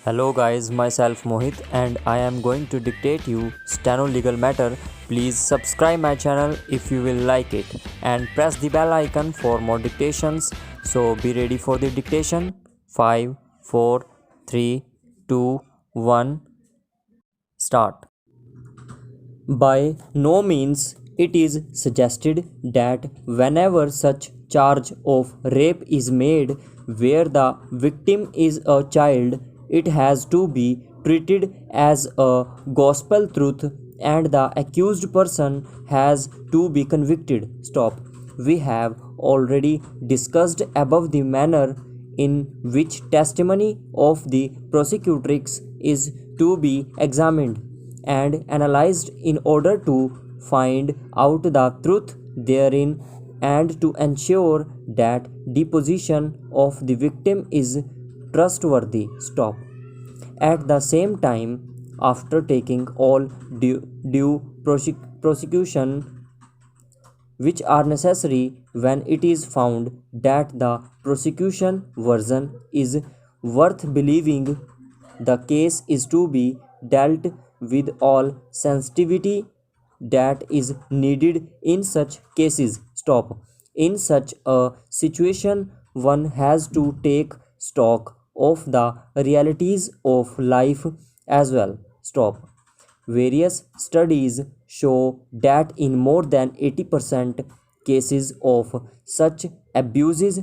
Hello guys, myself Mohit and I am going to dictate you Steno legal matter. Please subscribe my channel if you will like it and press the bell icon for more dictations. So be ready for the dictation. 5, 4, 3, 2, 1, start. By no means it is suggested that whenever such charge of rape is made where the victim is a child, it has to be treated as a gospel truth and the accused person has to be convicted. Stop. We have already discussed above the manner in which testimony of the prosecutrix is to be examined and analyzed in order to find out the truth therein and to ensure that deposition of the victim is trustworthy. Stop. At the same time, after taking all due prosecution which are necessary when it is found that the prosecution version is worth believing, the case is to be dealt with all sensitivity that is needed in such cases. Stop. In such a situation, one has to take stock of the realities of life as well. Stop. Various studies show that in more than 80% cases of such abuses,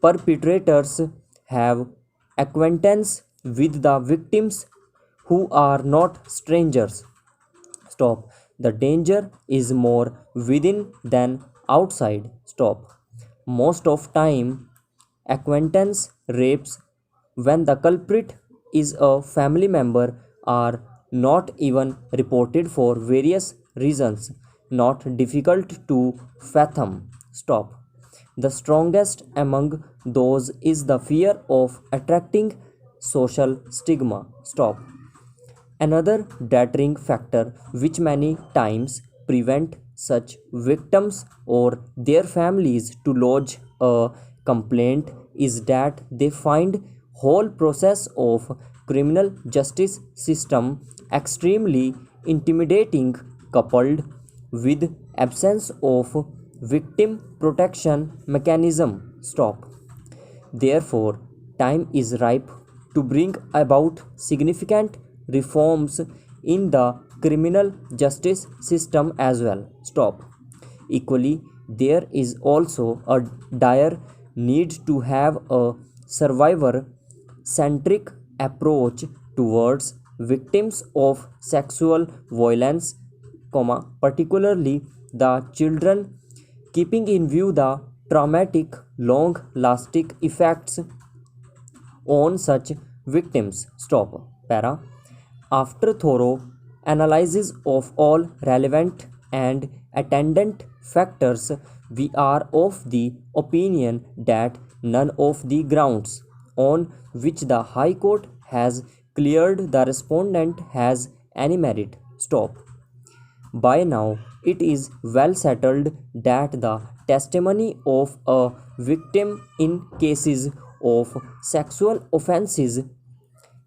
perpetrators have acquaintance with the victims who are not strangers. Stop. The danger is more within than outside. Stop. Most of time, acquaintance rapes when the culprit is a family member are not even reported for various reasons not difficult to fathom. Stop. The strongest among those is the fear of attracting social stigma. Stop. Another deterring factor which many times prevent such victims or their families to lodge a complaint is that they find whole process of criminal justice system extremely intimidating coupled with absence of victim protection mechanism. Stop. Therefore, time is ripe to bring about significant reforms in the criminal justice system as well. Stop. Equally, there is also a dire need to have a survivor centric approach towards victims of sexual violence, particularly the children, keeping in view the traumatic long lasting effects on such victims. Stop. Para. After thorough analysis of all relevant and attendant factors, we are of the opinion that none of the grounds on which the High Court has cleared the respondent has any merit. Stop. By now, it is well settled that the testimony of a victim in cases of sexual offenses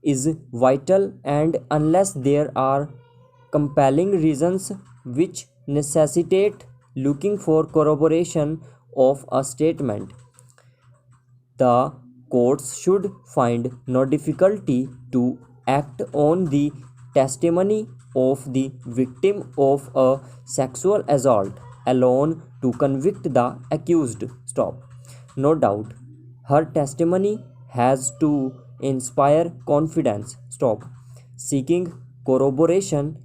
is vital, and unless there are compelling reasons which necessitate looking for corroboration of a statement, the courts should find no difficulty to act on the testimony of the victim of a sexual assault alone to convict the accused. Stop. No doubt, her testimony has to inspire confidence. Stop. Seeking corroboration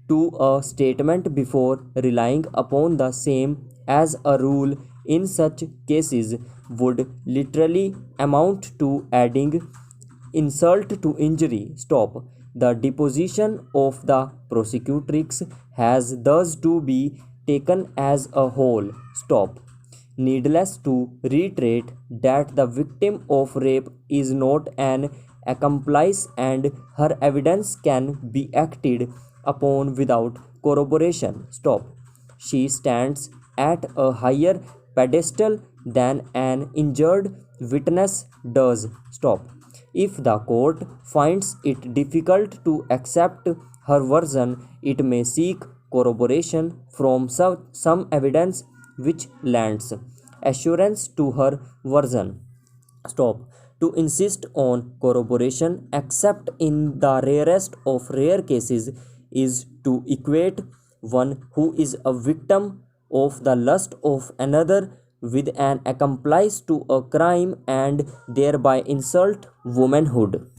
to a statement before relying upon the same as a rule in such cases would literally amount to adding insult to injury. Stop. The deposition of the prosecutrix has thus to be taken as a whole. Stop. Needless to reiterate that the victim of rape is not an accomplice and her evidence can be acted upon without corroboration. Stop. She stands at a higher pedestal than an injured witness does. Stop. If the court finds it difficult to accept her version, it may seek corroboration from some evidence which lends assurance to her version. Stop. To insist on corroboration, except in the rarest of rare cases, is to equate one who is a victim of the lust of another with an accomplice to a crime and thereby insult womanhood.